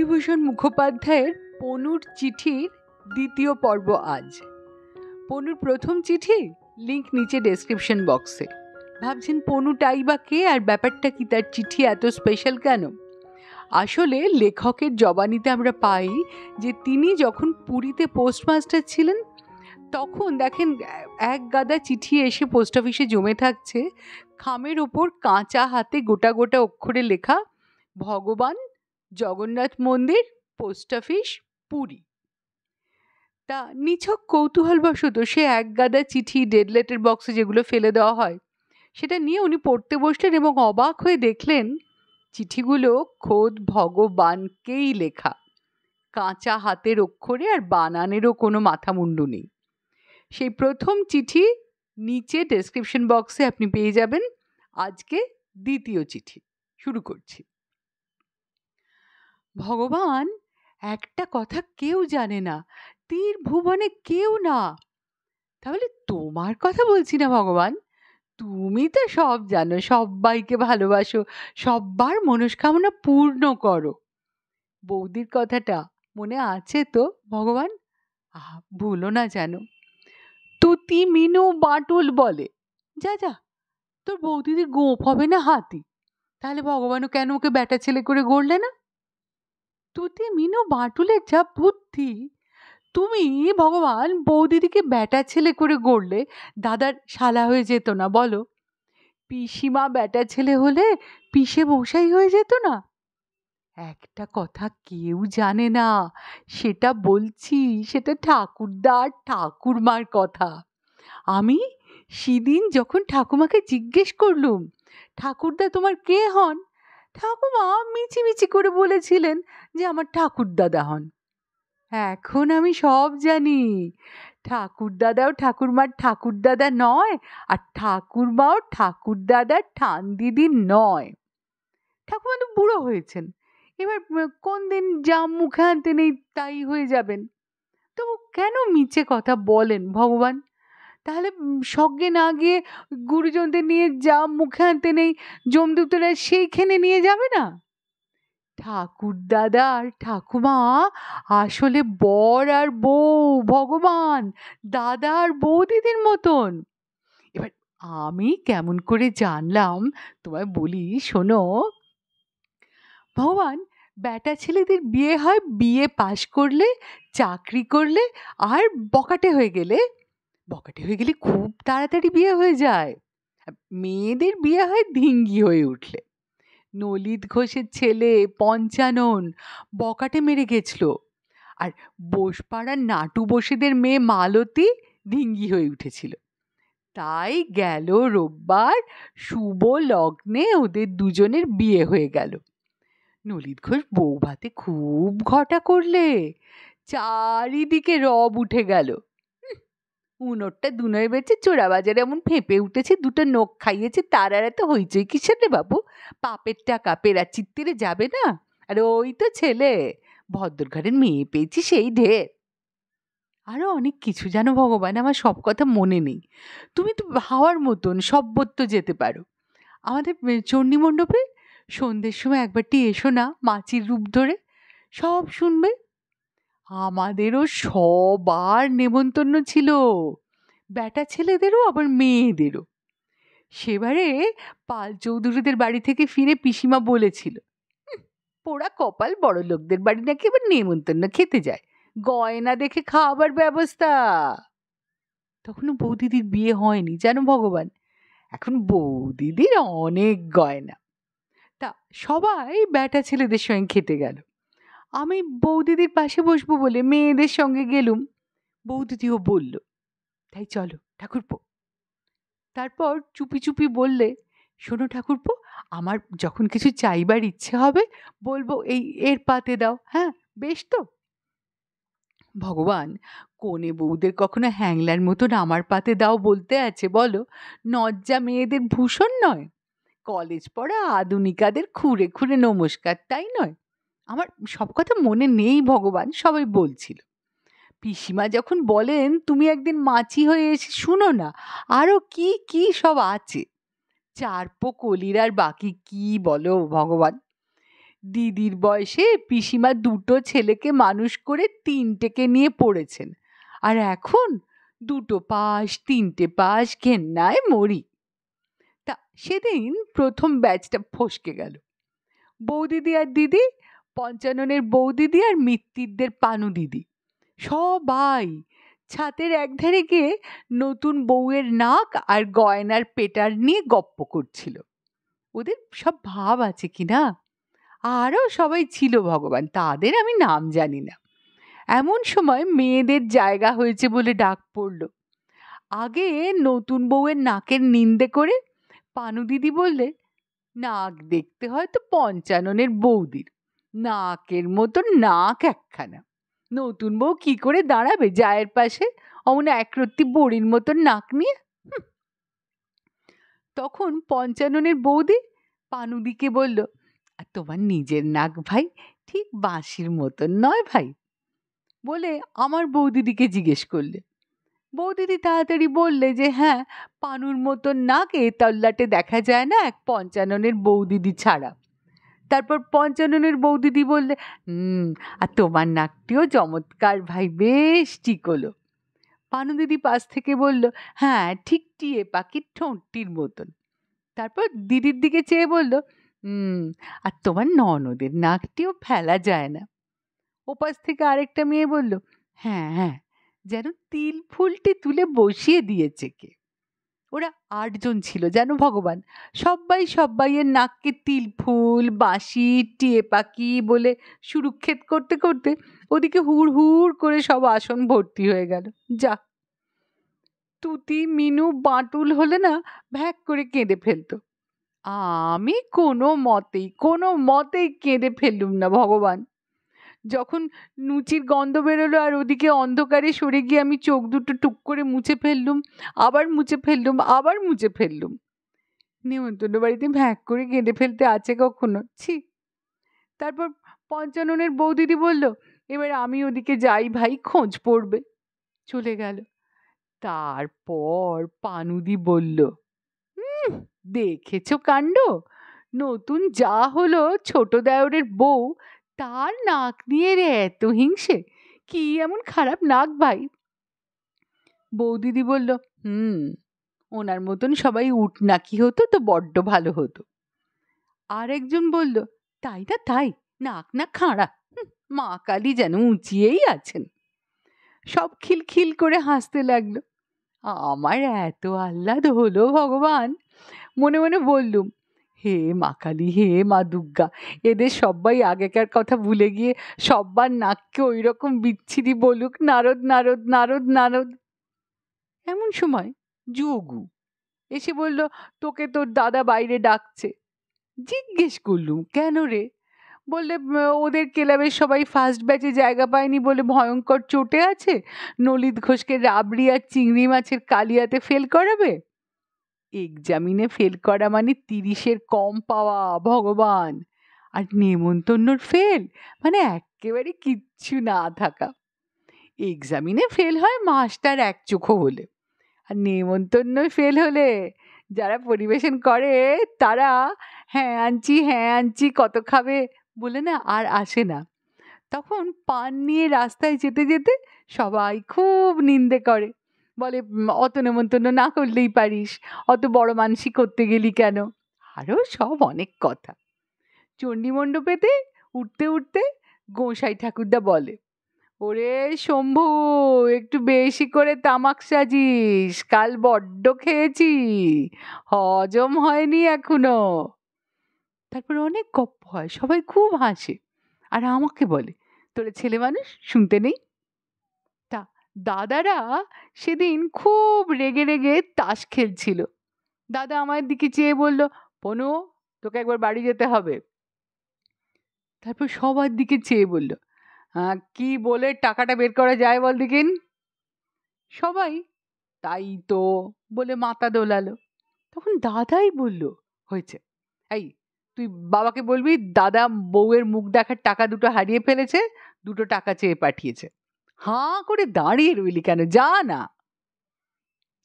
বিভূতিভূষণ মুখোপাধ্যায়ের পনুর চিঠির দ্বিতীয় পর্ব আজ। পনুর প্রথম চিঠি, লিংক নিচে ডেসক্রিপশন বক্সে। ভাবছেন পনুটাই বা কে আর ব্যাপারটা কি, তার চিঠি এত স্পেশাল কেন? আসলে লেখকের জবানিতে আমরা পাই যে তিনি যখন পুরীতে পোস্টমাস্টার ছিলেন তখন দেখেন এক গাদা চিঠি এসে পোস্ট অফিসে জমে থাকছে, খামের ওপর কাঁচা হাতে গোটা গোটা অক্ষরে লেখা, ভগবান, জগন্নাথ মন্দির, পোস্ট অফিস, পুরী। তা নিছক কৌতূহলবশত সে এক গাদা চিঠি ডেড লেটার বক্সে যেগুলো ফেলে দেওয়া হয় সেটা নিয়ে উনি পড়তে বসলেন এবং অবাক হয়ে দেখলেন চিঠিগুলো খোদ ভগবানকেই লেখা, কাঁচা হাতের অক্ষরে, আর বানানেরও কোনো মাথা মুন্ডু নেই। সেই প্রথম চিঠি নিচে ডেসক্রিপশন বক্সে আপনি পেয়ে যাবেন। আজকে দ্বিতীয় চিঠি শুরু করছি। ভগবান, একটা কথা কেউ জানে না, তীর ভুবনে কেউ না। তাহলে তোমার কথা বলছি না ভগবান, তুমি তো সব জানো, সবাইকে ভালোবাসো, সব্বার মনস্কামনা পূর্ণ করো। বৌদির কথাটা মনে আছে তো ভগবান? ভুলো না যেন। তুতি মিনু বাটুল বলে, যা যা, তোর বৌদিদের গোঁফ হবে না হাতি। তাহলে ভগবানও কেন ওকে বেটা ছেলে করে গড়লে না? তুতি মিনু বাটুলের যা বুদ্ধি, তুমি ভগবান বৌদিদিকে বেটা ছেলে করে গড়লে দাদার শালা হয়ে যেত না বলো? পিসিমা বেটা ছেলে হলে পিসে মশাই হয়ে যেত না? একটা কথা কেউ জানে না, সেটা বলছি, সেটা ঠাকুরদা আর ঠাকুরমার কথা। আমি সেদিন যখন ঠাকুমাকে জিজ্ঞেস করলুম, ঠাকুরদা তোমার কে হন? ঠাকুমা মিছিমিছি করে বলেছিলেন যে আমার ঠাকুরদাদা হন। এখন আমি সব জানি, ঠাকুরদাদাও ঠাকুরমার ঠাকুরদাদা নয়, আর ঠাকুরমাও ঠাকুরদাদার ঠান দিদি নয়। ঠাকুমা তো বুড়ো হয়েছেন, এবার কোন দিন যা মুখে আনতে নেই তাই হয়ে যাবেন। তবু কেন মিছে কথা বলেন ভগবান? তাহলে সজ্ঞে না গিয়ে গুরুজনদের নিয়ে যা মুখে আনতে নেই জমদূতরা সেইখানে নিয়ে যাবে না? ঠাকুর দাদা আর ঠাকুমা আসলে বর আর বউ ভগবান, দাদা আর বৌদিদির মতন। এবার আমি কেমন করে জানলাম তোমায় বলি, শোনো ভগবান, বেটা ছেলেদের বিয়ে হয় বিয়ে পাশ করলে, চাকরি করলে, আর বকাটে হয়ে গেলে। বকাটে হয়ে গেলে খুব তাড়াতাড়ি বিয়ে হয়ে যায়। মেয়েদের বিয়ে হয় ধিঙ্গি হয়ে উঠলে। নলিত ঘোষের ছেলে পঞ্চানন বকাটে মেরে গেছিল, আর বোসপাড়ার নাটু বসেদের মেয়ে মালতী ধিঙ্গি হয়ে উঠেছিল। তাই গেল রোববার শুভ লগ্নে ওদের দুজনের বিয়ে হয়ে গেল। নলিত ঘোষ বউ ভাতে খুব ঘটা করলে, চারিদিকে রব উঠে গেল। উনোরটা দুনয় বেচে চোরা বাজারে এমন ফেঁপে উঠেছে, দুটো নোখ খাইয়েছে, তার আর এত হইচই কিসের রে বাবু? পাপের টাকা পেরা চিত্তিরে যাবে না? আর ওই তো ছেলে, ভদ্রঘরের মেয়ে পেয়েছি সেই ঢের। আরো অনেক কিছু জানো ভগবান, আমার সব কথা মনে নেই। তুমি তো হাওয়ার মতন সব্বত্র যেতে পারো। আমাদের চণ্ডী মণ্ডপে সন্ধ্যের সময় একবারটি এসো না, মাছির রূপ ধরে, সব শুনবে। আমাদেরও সবার নেমন্তন্ন ছিল, বেটা ছেলেদেরও আবার মেয়েদেরও। সেবারে পাল চৌধুরীদের বাড়ি থেকে ফিরে পিসিমা বলেছিল, পোড়া কপাল, বড় লোকদের বাড়ি নাকি এবার নেমন্তন্ন খেতে যায়, গয়না দেখে খাওয়াবার ব্যবস্থা। তখনও বৌদিদির বিয়ে হয়নি জানো ভগবান, এখন বৌদিদির অনেক গয়না। তা সবাই বেটা ছেলেদের সঙ্গে খেতে গেল। আমি বৌদিদির পাশে বসবো বলে মেয়েদের সঙ্গে গেলুম। বৌদিদিও বলল, তাই চলো ঠাকুরপো। তারপর চুপি চুপি বললে, শোনো ঠাকুরপো, আমার যখন কিছু চাইবার ইচ্ছে হবে বলবো এই এর পাতে দাও, হ্যাঁ বেশ তো? ভগবান, কনে বউদের কখনো হ্যাংলার মতন আমার পাতে দাও বলতে আছে বলো? নজ্জা মেয়েদের ভূষণ নয়? কলেজ পড়া আধুনিকাদের খুঁড়ে খুঁড়ে নমস্কার তাই নয়? আমার সব কথা মনে নেই ভগবান, সবাই বলছিল। পিসিমা যখন বলেন তুমি একদিন মাছি হয়ে এসে শুনো না, আরো কি কি সব আছে, চারপো কলির আর বাকি কি বলো ভগবান। দিদির বয়সে পিসিমা দুটো ছেলেকে মানুষ করে তিনটেকে নিয়ে পড়েছেন, আর এখন দুটো পাস তিনটে পাস ঘেন্নায় মরি। তা সেদিন প্রথম ব্যাচটা ফসকে গেল। বৌদিদি আর দিদি, পঞ্চাননের বৌদিদি আর মিত্তিরদের পানু দিদি সবাই ছাতের একধারে গিয়ে নতুন বউয়ের নাক আর গয়নার পেটার নিয়ে গপ্প করছিল। ওদের সব ভাব আছে কিনা, আরও সবাই ছিল ভগবান, তাদের আমি নাম জানি না। এমন সময় মেয়েদের জায়গা হয়েছে বলে ডাক পড়ল। আগে নতুন বউয়ের নাকের নিন্দে করে পানু দিদি বললে, নাক দেখতে হয়তো পঞ্চাননের বৌদির, নাকের মতো নাক একখানা, নতুন বউ কি করে দাঁড়াবে জায়ের পাশে অমন একরত্তি বড়ির মতন নাক নিয়ে। তখন পঞ্চাননের বৌদি পানুদিকে বলল, আর তোমার নিজের নাক ভাই ঠিক বাঁশির মতন নয় ভাই, বলে আমার বৌদিদিকে জিজ্ঞেস করলে। বৌদিদি তাড়াতাড়ি বললে যে হ্যাঁ, পানুর মতন নাক এ তল্লাটে দেখা যায় না এক পঞ্চাননের বৌদিদি ছাড়া। তারপর পঞ্চাননের বৌদিদি বললে, আর তোমার নাকটিও চমৎকার ভাই, বেশ ঠিক হলো। পানু দিদি পাশ থেকে বলল, হ্যাঁ ঠিক টিয়ে পাখির ঠোঁটটির মতন। তারপর দিদির দিকে চেয়ে বলল, আর তোমার ননদের নাকটিও ফেলা যায় না। ওপাশ থেকে আরেকটা মেয়ে বলল, হ্যাঁ হ্যাঁ, যেন তিল ফুলটি তুলে বসিয়ে দিয়েছে কে। ওরা 8 জন ছিল জানো ভগবান, সবাই সব্বাইয়ের নাককে তিল ফুল বাঁশি টিয়ে পাখি বলে সুরুক্ষেত করতে করতে ওদিকে হুড় হুড় করে সব আসন ভর্তি হয়ে গেল। যা, তুতি মিনু বাঁটুল হলে না ভ্যাক করে কেঁদে ফেলতো। আমি কোনো মতেই কেঁদে ফেললুম না ভগবান। যখন নুচির গন্ধ বেরোলো আর ওদিকে অন্ধকারে সরে গিয়ে আমি চোখ দুটো টুক করে মুছে ফেললুম, আবার মুছে ফেললুম, আবার মুছে ফেললুম। নেমন্তন্ন বাড়িতে ভ্যাক করে কেঁদে ফেলতে আছে কখনো, ছি। তারপর পঞ্চাননের বৌদিদি বলল, এবার আমি ওদিকে যাই ভাই, খোঁজ পড়বে। চলে গেল। তারপর পানুদি বলল, দেখেছো কাণ্ড, নতুন যা হলো ছোট দেওরের বউ, তার নাক নিয়ে রে এত হিংসে, কি এমন খারাপ নাক ভাই। বৌদিদি বলল, ওনার মতন সবাই উঠ নাকি হতো তো বড্ড ভালো হতো। আর একজন বলল, তাই না তাই, নাক না খাঁড়া, মা কালী যেন উঁচিয়েই আছেন। সব খিলখিল করে হাসতে লাগলো। আমার এত আহ্লাদ হলো ভগবান, মনে মনে বললুম, হে মা কালী, হে মা দুর্গা, এদের সবাই আগেকার কথা ভুলে গিয়ে সব্বার নাককে ওই রকম বিচ্ছিরি বলুক, নারদ নারদ নারদ নারদ। এমন সময় যোগু এসে বলল, তোকে তোর দাদা বাইরে ডাকছে। জিজ্ঞেস করলুম, কেন রে? বললে, ওদের ক্লাবের সবাই ফার্স্ট ব্যাচে জায়গা পায়নি বলে ভয়ঙ্কর চোটে আছে, নলিত ঘোষকে রাবড়ি আর চিংড়ি মাছের কালিয়াতে ফেল করাবে। এক্সামিনে ফেল করা মানে 30-এর কম পাওয়া ভগবান, আর নেমন্তন্নর ফেল মানে একেবারে কিচ্ছু না থাকা। এক্সামিনে ফেল হয় মাস্টার এক চোখো হলে, আর নেমন্তন্নয় ফেল হলে যারা পরিবেশন করে তারা হ্যাঁ আনছি কত খাবে বলে না আর আসে না। তখন পান নিয়ে রাস্তায় যেতে যেতে সবাই খুব নিন্দে করে, বলে, অত নেমন্তন্ন না করলেই পারিস, অত বড় মানসি করতে গেলি কেন, আরও সব অনেক কথা। চণ্ডী মণ্ডপেতে উঠতে উঠতে গোঁসাই ঠাকুরদা বলে, ওরে শম্ভু, একটু বেশি করে তামাক সাজিস, কাল বড্ড খেয়েছি, হজম হয়নি এখনো। তারপর অনেক গপ্প হয়, সবাই খুব হাসে, আর আমাকে বলে, তোরা ছেলে মানুষ শুনতে নেই। তা দাদারা সেদিন খুব রেগে রেগে তাস খেলছিল। দাদা আমার দিকে চেয়ে বলল, পনু, তোকে একবার বাড়ি যেতে হবে। তারপর সবার দিকে চেয়ে বলল, কি বলে টাকাটা বের করা যায় বল দেখিন। সবাই তাই তো বলে মাথা দোলালো। তখন দাদাই বলল, হয়েছে, এই তুই বাবাকে বলবি দাদা বউয়ের মুখ দেখার টাকা দুটো হারিয়ে ফেলেছে, 2 টাকা চেয়ে পাঠিয়েছে। হাঁ করে দাঁড়িয়ে রইলি কেন, যা না।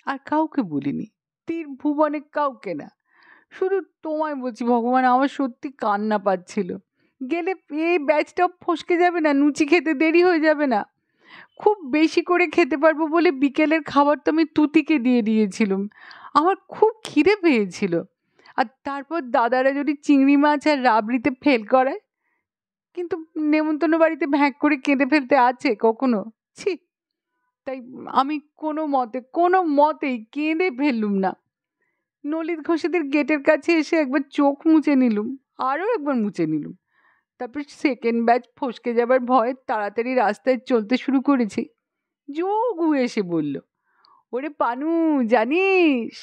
আর কাউকে বলিনি, ত্রিভুবনে কাউকে না, শুধু তোমায় বলছি ভগবান, আমার সত্যি কান্না পাচ্ছিল। গেলে এই ব্যাচটাও ফসকে যাবে না? লুচি খেতে দেরি হয়ে যাবে না? খুব বেশি করে খেতে পারবো বলে বিকেলের খাবার তো আমি তুতিকে দিয়ে দিয়েছিলুম। আমার খুব খিদে পেয়েছিল। আর তারপর দাদারা যদি চিংড়ি মাছ আর রাবড়িতে ফেল করায়, কিন্তু নেমন্তন্ন বাড়িতে ভ্যাঁক করে কেঁদে ফেলতে আছে কখনো? ছি! তাই আমি কোনো মতেই কেঁদে ফেললুম না। ললিত ঘোষেদের গেটের কাছে এসে একবার চোখ মুছে নিলুম, আরও একবার মুছে নিলুম। তারপর সেকেন্ড ব্যাচ ফসকে যাবার ভয়ে তাড়াতাড়ি রাস্তায় চলতে শুরু করেছি। যোগু এসে বলল, ওরে পানু, জানিস?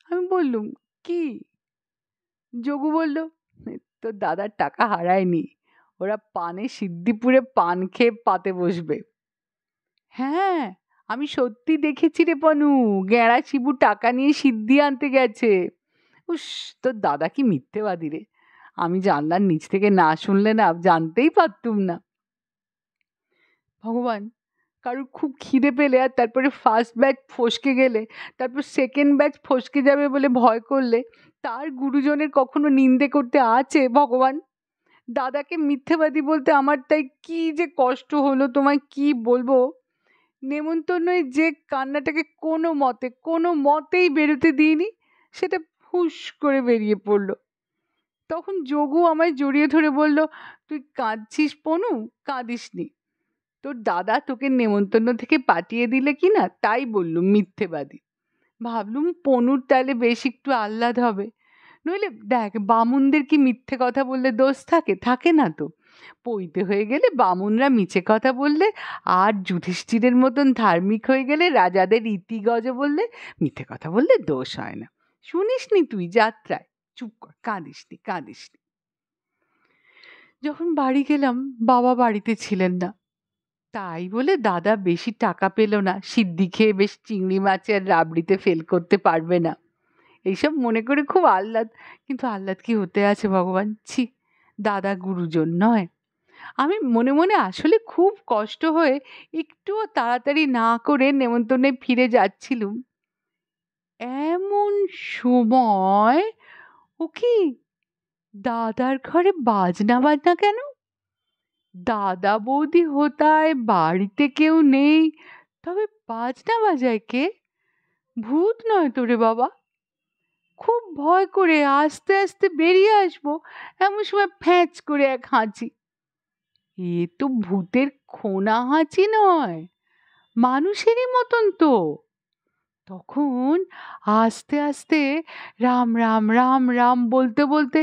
আমি বললুম, কি? যোগু বলল, তোর দাদার টাকা হারায়নি, ওরা পানে সিদ্ধিপুরে পান খেয়ে পাতে বসবে। হ্যাঁ, আমি সত্যি দেখেছি রে পানু, গেঁড়া শিবু টাকা নিয়ে সিদ্ধি আনতে গেছে। উস, তোর দাদা কি মিথ্যেবাদী রে! আমি জানলার নিচ থেকে না শুনলে না জানতেই পারতুম না। ভগবান, কারোর খুব খিদে পেলে আর তারপরে ফার্স্ট ব্যাচ ফসকে গেলে, তারপর সেকেন্ড ব্যাচ ফসকে যাবে বলে ভয় করলে, তার গুরুজনের কখনো নিন্দে করতে আছে ভগবান? দাদাকে মিথ্যেবাদী বলতে আমার তাই কি যে কষ্ট হলো, তোমায় কি বলবো। নেমন্তন্নয় যে কান্নাটাকে কোনো মতেই বেরোতে দিইনি, সেটা ফুস করে বেরিয়ে পড়লো। তখন যোগু আমায় জড়িয়ে ধরে বলল, তুই কাঁদছিস পনু? কাঁদিসনি। তোর দাদা তোকে নেমন্তন্ন থেকে পাঠিয়ে দিলে কিনা তাই বললুম মিথ্যেবাদী। ভাবলুম পনুর তাহলে বেশ একটু আহ্লাদ হবে। নইলে দেখ, বামুনদের কি মিথ্যে কথা বললে দোষ থাকে? থাকে না তো। পইতে হয়ে গেলে বামুনরা মিছে কথা বললে, আর যুধিষ্ঠিরের মতন ধার্মিক হয়ে গেলে রাজাদের ইতিগজ বললে, মিথ্যে কথা বললে দোষ হয় না। শুনিসনি তুই যাত্রায়? চুপ কর, কাঁদিসনি কাঁদিসনি। যখন বাড়ি গেলাম, বাবা বাড়িতে ছিলেন না। তাই বলে দাদা বেশি টাকা পেল না, সিদ্ধি খেয়ে বেশ চিংড়ি মাছের রাবড়িতে ফেল করতে পারবে না, এইসব মনে করে খুব আহ্লাদ। কিন্তু আহ্লাদ কি হতে আছে ভগবান? ছি! দাদা গুরুজন নয়। আমি মনে মনে আসলে খুব কষ্ট হয়ে একটুও তাড়াতাড়ি না করে নেমন্তন্নে ফিরে যাচ্ছিলুম, এমন সময় ও কি, দাদার ঘরে বাজনা বাজনা কেন? দাদা বৌদি হোতায় বাড়িতে কেউ নেই, তবে বাজনা বাজায় কে? ভূত নয় তো রে বাবা? খুব ভয় করে আস্তে আস্তে বেরিয়ে আসবো, এমন সময় ফ্যাঁচ করে এক হাঁচি। এ তো ভূতের খোনা হাঁচি নয়, মানুষেরই মতন তো। তখন আস্তে আস্তে রাম রাম রাম রাম বলতে বলতে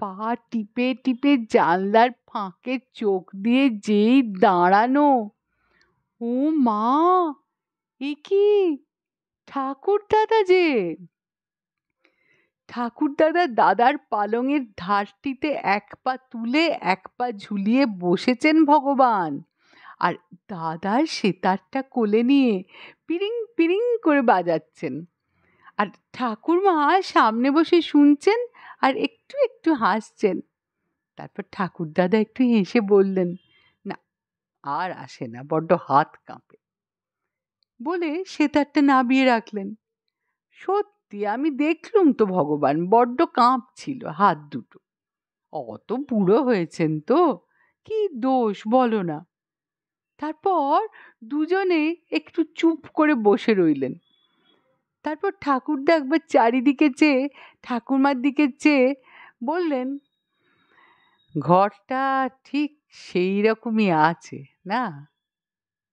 পা টিপে টিপে জানলার ফাঁকে চোখ দিয়ে যেই দাঁড়ানো, ও মা, এ কি ঠাকুর দাদা যে! ঠাকুরদাদা দাদার পালঙের ধারটিতে এক পা তুলে এক পা ঝুলিয়ে বসেছেন ভগবান, আর দাদার সেতারটা কোলে নিয়ে পিরিং পিরিং করে বাজাচ্ছেন। আর ঠাকুরমা সামনে বসে শুনছেন আর একটু একটু হাসছেন। তারপর ঠাকুরদাদা একটু হেসে বললেন, না, আর আসে না, বড্ড হাত কাঁপে, বলে সেতারটা নাবিয়ে রাখলেন। সত্যি আমি দেখলুম তো ভগবান বড্ড কাঁপছিল হাত দুটো। অত বুড়ো হয়েছেন তো, কি দোষ বলো না? তারপর দুজনে একটু চুপ করে বসে রইলেন। তারপর ঠাকুরদা একবার চারিদিকে চেয়ে ঠাকুরমার দিকে চেয়ে বললেন, ঘরটা ঠিক সেই রকমই আছে না?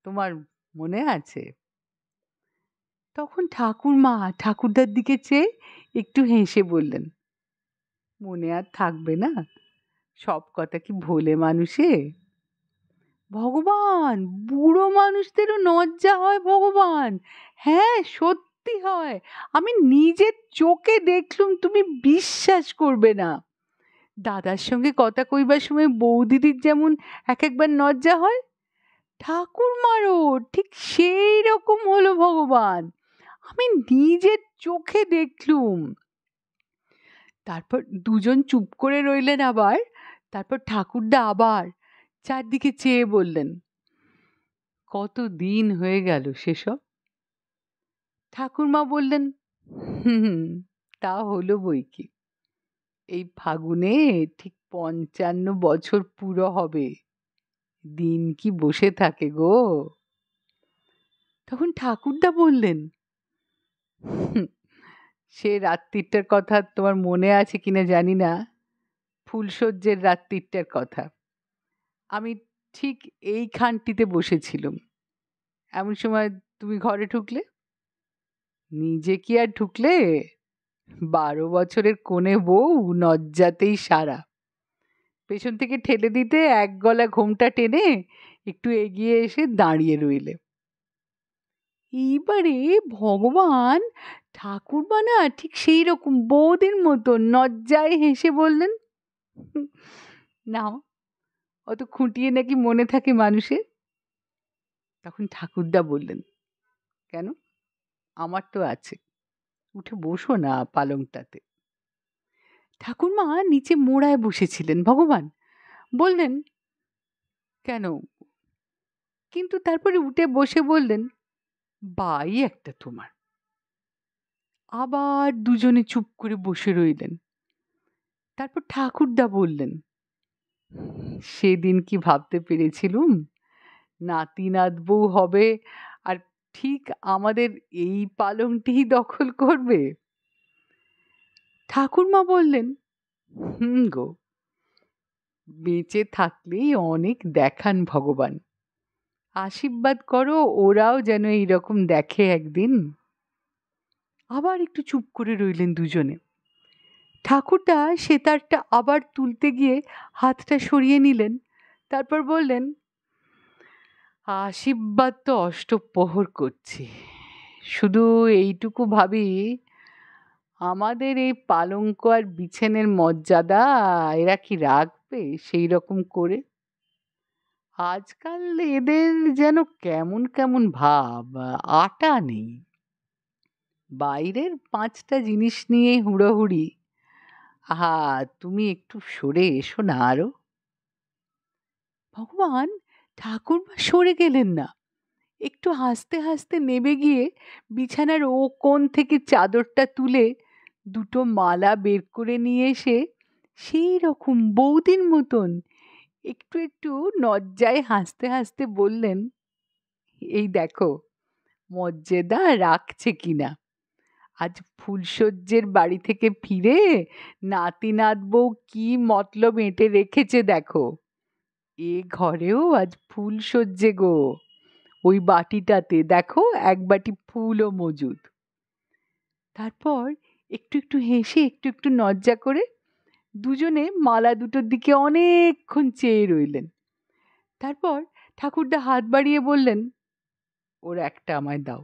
তোমার মনে আছে? তখন ঠাকুরমা ঠাকুরদার দিকে চেয়ে একটু হেসে বললেন, মনে আর থাকবে না? সব কথা কি ভোলে মানুষে? ভগবান, বুড়ো মানুষদেরও লজ্জা হয় ভগবান! হ্যাঁ, সত্যি হয়। আমি নিজের চোখে দেখলুম, তুমি বিশ্বাস করবে না। দাদার সঙ্গে কথা কইবার সময় বৌদিদির যেমন এক একবার লজ্জা হয়, ঠাকুরমারও ঠিক সেই রকম হলো ভগবান। আমি নিজের চোখে দেখলুম। তারপর দুজন চুপ করে রইলেন আবার। তারপর ঠাকুরদা আবার চারদিকে চেয়ে বললেন, কত দিন হয়ে গেল সেসব? ঠাকুরমা বললেন, হুম, তা হলো বই কি, এই ফাগুনে ঠিক 55 বছর পুরো হবে। দিন কি বসে থাকে গো। তখন ঠাকুরদা বললেন, "হুম, সে রাত্রিটার কথা তোমার মনে আছে কিনা জানি না, ফুলশয্যের রাত্রিটার কথা। আমি ঠিক এইখানটিতে বসেছিলুম। এমন সময় তুমি ঘরে ঢুকলে। নিজে কি আর ঢুকলে, 12 বছরের কোণে বউ নজ্জাতেই সারা। পেছন থেকে ঠেলে দিতে এক গলা ঘোমটা টেনে একটু এগিয়ে এসে দাঁড়িয়ে রইলে। এইবারে ভগবান ঠাকুরমা না ঠিক সেই রকম বৌদির মতো লজ্জায় হেসে বললেন, "হুম, নাও, অত খুঁটিয়ে নাকি মনে থাকে মানুষের?" তখন ঠাকুরদা বললেন, "কেন? আমার তো আছে, উঠে বসো না পালংটাতে।" ঠাকুরমা নিচে মোড়ায় বসেছিলেন। ভগবান বললেন, "কেন?" কিন্তু তারপরে উঠে বসে বললেন, "বাই একটা তোমার।" আবার দুজনে চুপ করে বসে রইলেন। তারপর ঠাকুরদা বললেন, "সেদিন কি ভাবতে পেরেছিলুম নাতি নাত বউ হবে আর ঠিক আমাদের এই পালংটিই দখল করবে?" ঠাকুরমা বললেন, "হুম গো, বেঁচে থাকলেই অনেক দেখান ভগবান। আশীর্বাদ করো ওরাও যেন এইরকম দেখে একদিন।" আবার একটু চুপ করে রইলেন দুজনে। ঠাকুরদা সেতারটা আবার তুলতে গিয়ে হাতটা সরিয়ে নিলেন। তারপর বললেন, "আশীর্বাদ তো অষ্টপ্রহর করছি, শুধু এইটুকু ভাবি, আমাদের এই পালঙ্ক আর বিছানের মর্যাদা এরা কি রাখবে সেই রকম করে? আজকাল এদের যেন কেমন কেমন ভাব, আটা নেই। বাইরের 5টা জিনিস নিয়ে হুড়োহুড়ি। আহা, তুমি একটু সরে এসো না আরো।" ভগবান ঠাকুরমা সরে গেলেন না। একটু হাসতে হাসতে নেমে গিয়ে বিছানার ও কোণ থেকে চাদরটা তুলে দুটো মালা বের করে নিয়ে এসে সেই রকম বৌদির মতন একটু একটু লজ্জায় হাসতে হাসতে বললেন, "এই দেখো মর্যাদা রাখছে কিনা। আজ ফুলশয্যের বাড়ি থেকে ফিরে নাতি নাত বউ কি মতলব এঁটে রেখেছে দেখো। এ ঘরেও আজ ফুলশয্যে গো। ওই বাটিটাতে দেখো এক বাটি ফুলও মজুদ।" তারপর একটু একটু হেসে একটু একটু লজ্জা করে দুজনে মালা দুটোর দিকে অনেকক্ষণ চেয়ে রইলেন। তারপর ঠাকুরদা হাত বাড়িয়ে বললেন, "ওর একটা আমায় দাও।"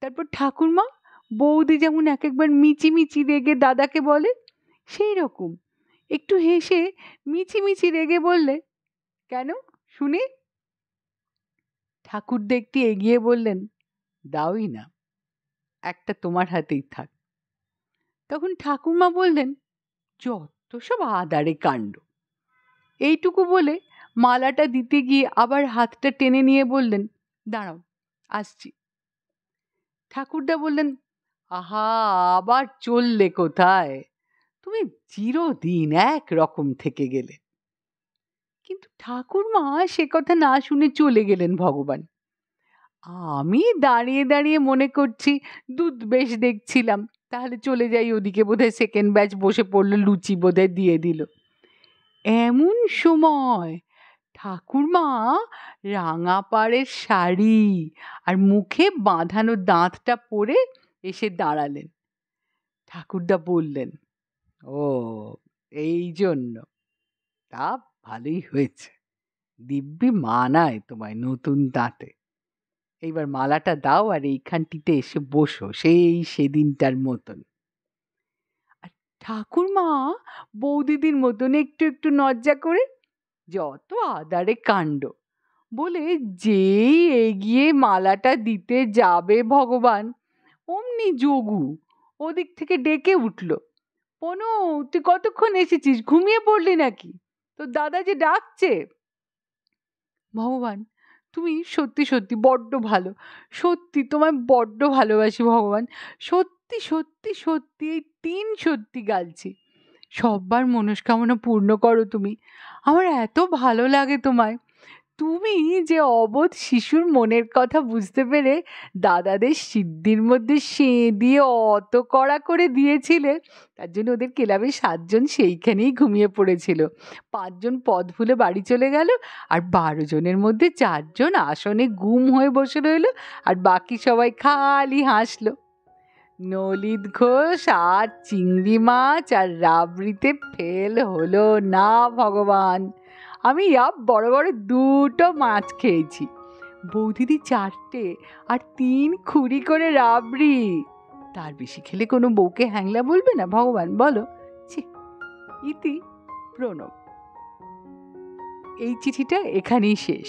তারপর ঠাকুরমা বৌদি যেমন এক একবার মিচিমিচি রেগে দাদাকে বলে সেই রকম একটু হেসে মিছিমিছি রেগে বললে, "কেন শুনি?" ঠাকুরদা একটু এগিয়ে বললেন, "দাওই না, একটা তোমার হাতেই থাক।" তখন ঠাকুরমা বললেন, "যত সব আদারে কাণ্ড।" এইটুকু বলে মালাটা দিতে গিয়ে আবার হাতটা টেনে নিয়ে বললেন, "দাঁড়াও, আসছি।" ঠাকুরদা বললেন, "আহা, আবার চললে কোথায়? তুমি চিরদিন এক রকম থেকে গেলে।" কিন্তু ঠাকুরমা সে কথা না শুনে চলে গেলেন। ভগবান আমি দাঁড়িয়ে দাঁড়িয়ে মনে করছি দুধ বেশ দেখছিলাম, তাহলে চলে যাই ওদিকে, বোধহয় সেকেন্ড ব্যাচ বসে পড়লো, লুচি বোধহয় দিয়ে দিল। এমন সময় ঠাকুরমা রাঙা পাড়ের শাড়ি আর মুখে বাঁধানো দাঁতটা পরে এসে দাঁড়ালেন। ঠাকুরদা বললেন, "ও, এই জন্য? তা ভালোই হয়েছে, দিব্যি মানায় তোমায় নতুন দাঁতে। এইবার মালাটা দাও আর এইখানটিতে এসে বসো সেই সেদিনটার মতন।" আর ঠাকুরমা বৌদিদির মতন একটু একটু লজ্জা করে, "যত আদারে কাণ্ড" বলে যেই এগিয়ে মালাটা দিতে যাবে ভগবান, অমনি যোগু ওদিক থেকে ডেকে উঠল, "পনু, তুই কতক্ষণ এসেছিস? ঘুমিয়ে পড়লি নাকি? তোর দাদা যে ডাকছে।" ভগবান তুমি সত্যি সত্যি বড্ড ভালো, সত্যি তোমায় বড্ড ভালোবাসি ভগবান, সত্যি সত্যি সত্যি এই 3 সত্যি গালছি। সব্বার মনস্কামনা পূর্ণ করো তুমি। আমার এত ভালো লাগে তোমায়। তুমি যে অবোধ শিশুর মনের কথা বুঝতে পেরে দাদাদের সিদ্ধির মধ্যে দিয়ে অত কড়া করে দিয়েছিলে, তার জন্য ওদের ক্লাবের ৭ জন সেইখানেই ঘুমিয়ে পড়েছিল। ৫ জন পথ ভুলে বাড়ি চলে গেল, আর ১২ জনের মধ্যে ৪ জন আসনে গুম হয়ে বসে রইল, আর বাকি সবাই খালি হাসলো। নলিত ঘোষ আর চিংড়ি মাছ আর রাবড়িতে ফেল হলো না ভগবান। আমি বড় বড় ২টো মাছ খেয়েছি, বৌদিদি ৪টে, আর ৩ খুঁড়ি করে রাবড়ি। তার বেশি খেলে কোনো বউকে হ্যাংলা বলবে না ভগবান, বলো? ছি। ইতি প্রণব। এই চিঠিটা এখানেই শেষ।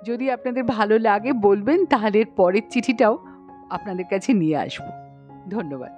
যদি আপনাদের ভালো লাগে বলবেন, তাহলে এর পরের চিঠিটাও আপনাদের কাছে নিয়ে আসবো। ধন্যবাদ।